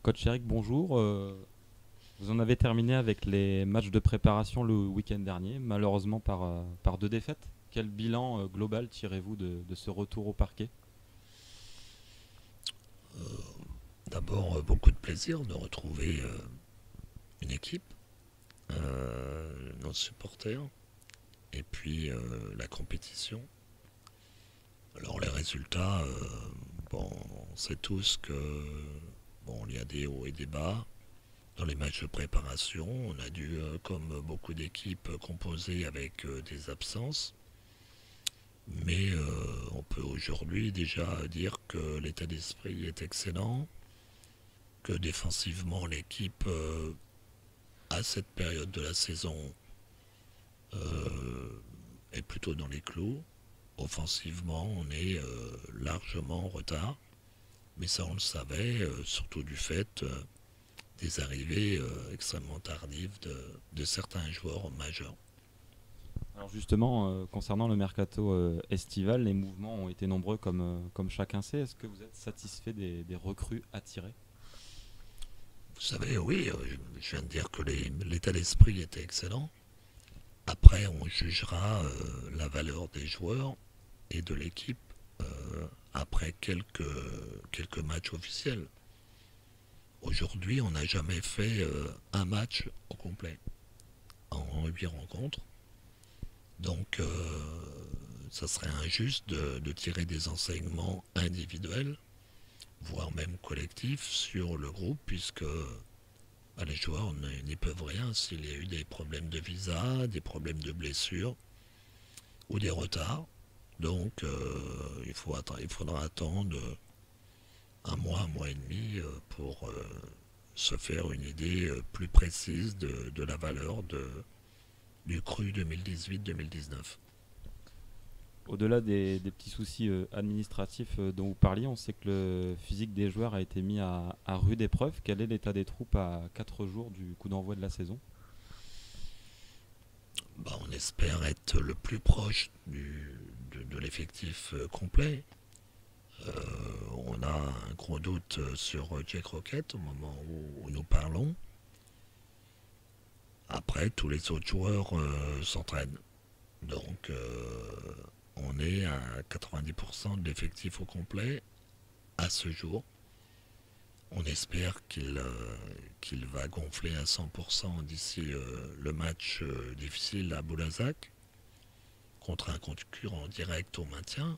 Coach Eric, bonjour. Vous en avez terminé avec les matchs de préparation le week-end dernier, malheureusement par deux défaites. Quel bilan global tirez-vous de ce retour au parquet? D'abord, beaucoup de plaisir de retrouver une équipe, nos supporters, et puis la compétition. Alors les résultats, bon, on sait tous que bon, il y a des hauts et des bas. Dans les matchs de préparation, on a dû, comme beaucoup d'équipes, composer avec des absences. Mais on peut aujourd'hui déjà dire que l'état d'esprit est excellent, que défensivement l'équipe à cette période de la saison est plutôt dans les clous. Offensivement, on est largement en retard, mais ça on le savait, surtout du fait des arrivées extrêmement tardives de certains joueurs majeurs. Alors justement, concernant le mercato estival, les mouvements ont été nombreux comme chacun sait. Est-ce que vous êtes satisfait des recrues attirées? Vous savez, oui, je viens de dire que l'état d'esprit était excellent. Après, on jugera la valeur des joueurs et de l'équipe après quelques matchs officiels. Aujourd'hui, on n'a jamais fait un match au complet en 8 rencontres. Donc, ça serait injuste de tirer des enseignements individuels, voire même collectifs, sur le groupe, puisque les joueurs n'y peuvent rien s'il y a eu des problèmes de visa, des problèmes de blessures ou des retards. Donc, il faudra attendre un mois et demi pour se faire une idée plus précise de la valeur du cru 2018-2019. Au-delà des petits soucis administratifs dont vous parliez, on sait que le physique des joueurs a été mis à rude épreuve. Quel est l'état des troupes à 4 jours du coup d'envoi de la saison? Bah, on espère être le plus proche de l'effectif complet. On a un gros doute sur Jack Rocket au moment où nous parlons. Après, tous les autres joueurs s'entraînent. Donc, on est à 90% de l'effectif au complet à ce jour. On espère qu'il va gonfler à 100% d'ici le match difficile à Boulazac contre un concurrent direct au maintien.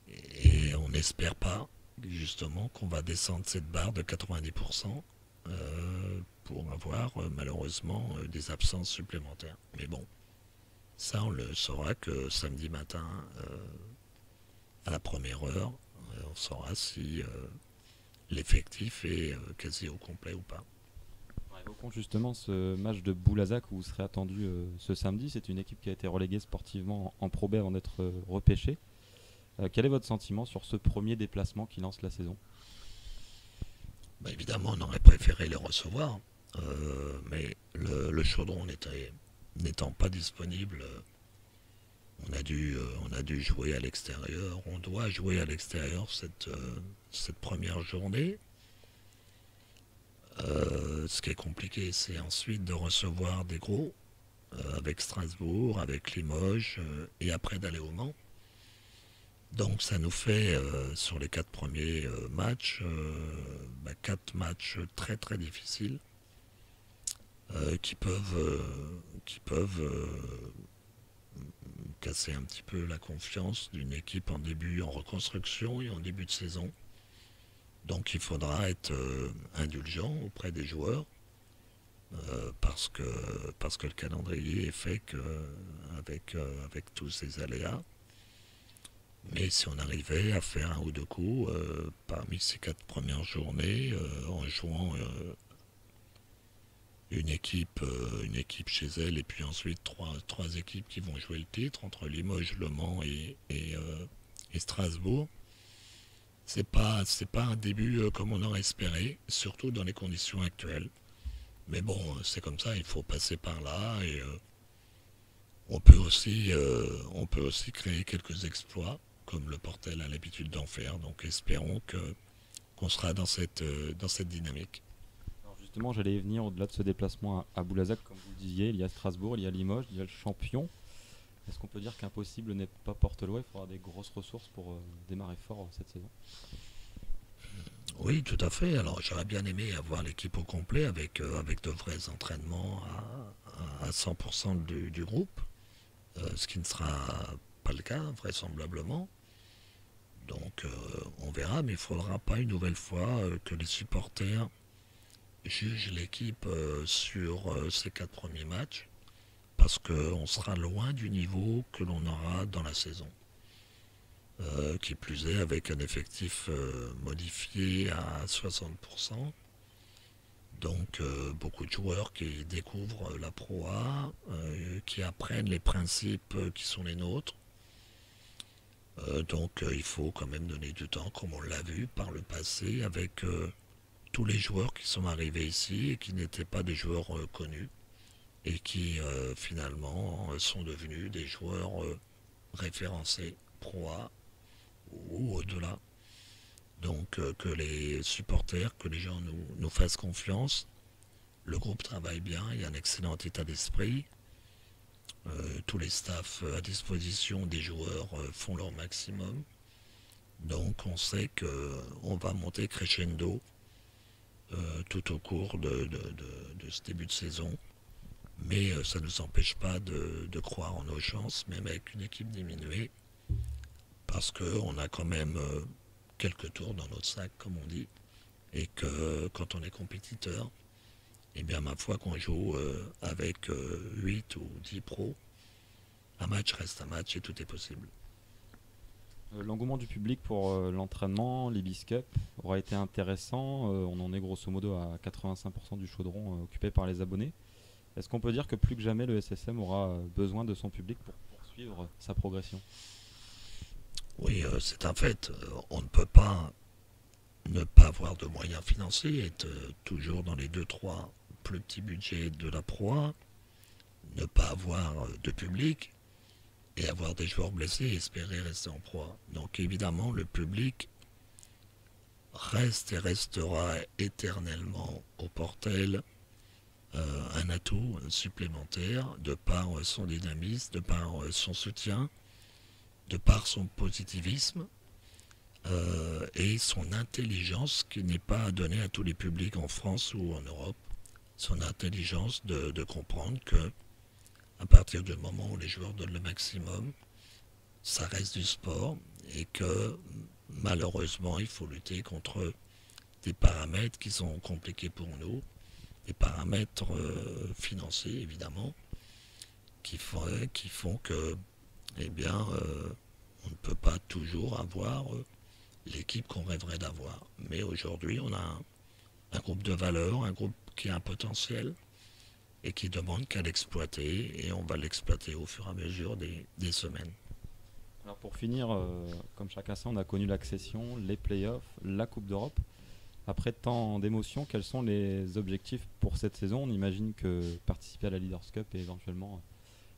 Et on n'espère pas justement qu'on va descendre cette barre de 90% pour avoir malheureusement des absences supplémentaires. Mais bon, ça on le saura que samedi matin à la première heure. On saura si l'effectif est quasi au complet ou pas. Évoquons justement ce match de Boulazac où vous serez attendu ce samedi. C'est une équipe qui a été reléguée sportivement en Pro B avant d'être repêchée. Quel est votre sentiment sur ce premier déplacement qui lance la saison? Bah, évidemment, on aurait préféré les recevoir, mais le chaudron n'étant pas disponible, on a dû jouer à l'extérieur. On doit jouer à l'extérieur cette première journée. Ce qui est compliqué, c'est ensuite de recevoir des gros avec Strasbourg, avec Limoges, et après d'aller au Mans. Donc ça nous fait sur les 4 premiers matchs, 4 matchs très très difficiles qui peuvent casser un petit peu la confiance d'une équipe en reconstruction et en début de saison. Donc il faudra être indulgent auprès des joueurs parce que le calendrier est fait avec tous ces aléas. Mais si on arrivait à faire un ou deux coups parmi ces 4 premières journées en jouant une équipe chez elle et puis ensuite trois équipes qui vont jouer le titre entre Limoges, Le Mans et Strasbourg, c'est pas un début comme on aurait espéré, surtout dans les conditions actuelles. Mais bon, c'est comme ça, il faut passer par là et on peut aussi créer quelques exploits comme le Portel a l'habitude d'en faire. Donc espérons que qu'on sera dans cette dynamique. Alors justement, j'allais y venir au-delà de ce déplacement à Boulazac, comme vous le disiez, il y a Strasbourg, il y a Limoges, il y a le champion. Est-ce qu'on peut dire qu'impossible n'est pas Portelois? Il faudra des grosses ressources pour démarrer fort cette saison. Oui, tout à fait. Alors j'aurais bien aimé avoir l'équipe au complet avec de vrais entraînements à 100% du groupe, ce qui ne sera pas le cas vraisemblablement. Donc on verra, mais il ne faudra pas une nouvelle fois que les supporters jugent l'équipe sur ces 4 premiers matchs, parce qu'on sera loin du niveau que l'on aura dans la saison. Qui plus est avec un effectif modifié à 60%. Donc beaucoup de joueurs qui découvrent la Pro A, qui apprennent les principes qui sont les nôtres. Donc il faut quand même donner du temps, comme on l'a vu par le passé, avec tous les joueurs qui sont arrivés ici et qui n'étaient pas des joueurs connus et qui finalement sont devenus des joueurs référencés Pro A ou au-delà. Donc que les supporters, que les gens nous fassent confiance. Le groupe travaille bien, il y a un excellent état d'esprit. Tous les staffs à disposition des joueurs font leur maximum. Donc on sait qu'on va monter crescendo tout au cours de ce début de saison. Mais ça ne nous empêche pas de croire en nos chances, même avec une équipe diminuée. Parce qu'on a quand même quelques tours dans notre sac, comme on dit. Et que quand on est compétiteur, eh bien ma foi qu'on joue avec 8 ou 10 pros, un match reste un match et tout est possible. L'engouement du public pour l'entraînement, l'Ibis Cup, aura été intéressant. On en est grosso modo à 85% du chaudron occupé par les abonnés. Est-ce qu'on peut dire que plus que jamais le SSM aura besoin de son public pour poursuivre sa progression? Oui, c'est un fait. On ne peut pas ne pas avoir de moyens financiers, être toujours dans les 2-3 plus petits budgets de la Pro A, ne pas avoir de public et avoir des joueurs blessés et espérer rester en Pro A. Donc évidemment, le public reste et restera éternellement au Portel un atout supplémentaire de par son dynamisme, de par son soutien, de par son positivisme et son intelligence qui n'est pas donnée à tous les publics en France ou en Europe. Son intelligence de comprendre que à partir du moment où les joueurs donnent le maximum, ça reste du sport et que malheureusement il faut lutter contre des paramètres qui sont compliqués pour nous, des paramètres financiers évidemment, qui font que eh bien, on ne peut pas toujours avoir l'équipe qu'on rêverait d'avoir. Mais aujourd'hui, on a un groupe de valeurs, un groupe qui a un potentiel et qui demande qu'à l'exploiter. Et on va l'exploiter au fur et à mesure des semaines. Alors pour finir, comme chacun sait, on a connu l'accession, les playoffs, la Coupe d'Europe. Après tant d'émotions, quels sont les objectifs pour cette saison? On imagine que participer à la Leaders Cup et éventuellement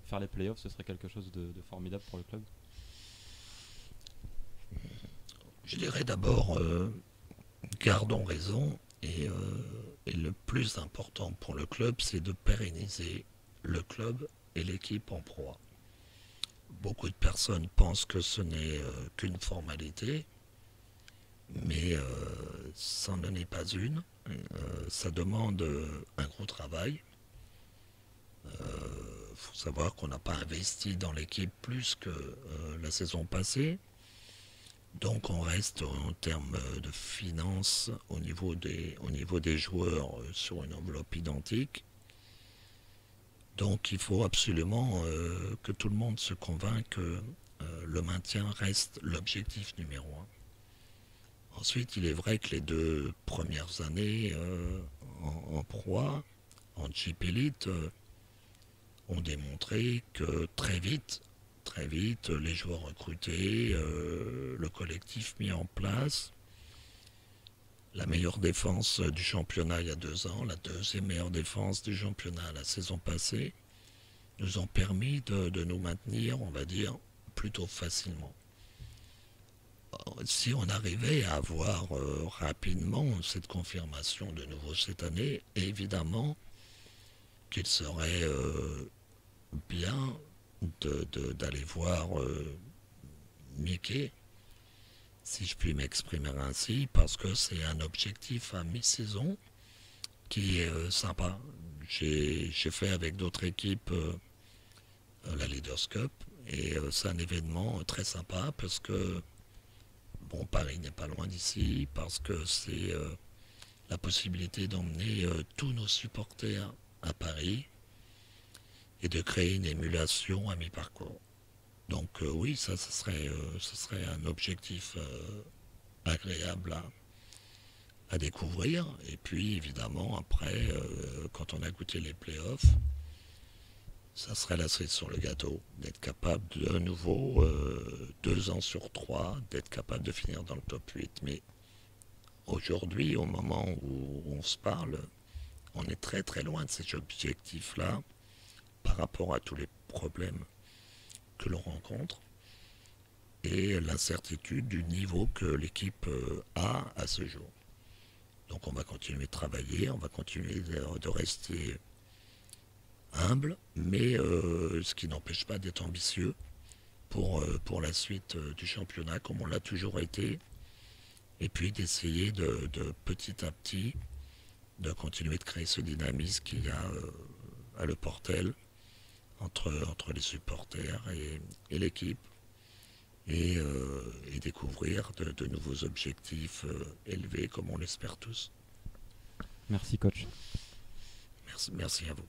faire les playoffs, ce serait quelque chose de formidable pour le club. Je dirais d'abord, gardons raison et le plus important pour le club, c'est de pérenniser le club et l'équipe en Pro A. Beaucoup de personnes pensent que ce n'est qu'une formalité, mais ça n'en est pas une. Ça demande un gros travail. Il faut savoir qu'on n'a pas investi dans l'équipe plus que la saison passée. Donc on reste en termes de finances au niveau des joueurs sur une enveloppe identique. Donc il faut absolument que tout le monde se convainque que le maintien reste l'objectif numéro un. Ensuite, il est vrai que les 2 premières années en Pro A, en Jeep Elite, ont démontré que très vite, les joueurs recrutés, le collectif mis en place, la meilleure défense du championnat il y a 2 ans, la deuxième meilleure défense du championnat la saison passée, nous ont permis de nous maintenir, on va dire, plutôt facilement. Si on arrivait à avoir rapidement cette confirmation de nouveau cette année, évidemment qu'il serait bien d'aller voir Mickey, si je puis m'exprimer ainsi, parce que c'est un objectif à mi-saison qui est sympa. J'ai fait avec d'autres équipes la Leaders Cup et c'est un événement très sympa parce que bon, Paris n'est pas loin d'ici, parce que c'est la possibilité d'emmener tous nos supporters à Paris et de créer une émulation à mi-parcours. Donc oui, ce serait un objectif agréable à découvrir. Et puis évidemment, après, quand on a goûté les playoffs, ça serait la cerise sur le gâteau, d'être capable de nouveau, 2 ans sur 3, d'être capable de finir dans le top 8. Mais aujourd'hui, au moment où on se parle, on est très très loin de ces objectifs-là par rapport à tous les problèmes que l'on rencontre et l'incertitude du niveau que l'équipe a à ce jour. Donc on va continuer de travailler, on va continuer de rester humble, mais ce qui n'empêche pas d'être ambitieux pour la suite du championnat, comme on l'a toujours été, et puis d'essayer de petit à petit de continuer de créer ce dynamisme qu'il y a à Le Portel entre les supporters et l'équipe, et découvrir de nouveaux objectifs élevés comme on l'espère tous. Merci coach. Merci à vous.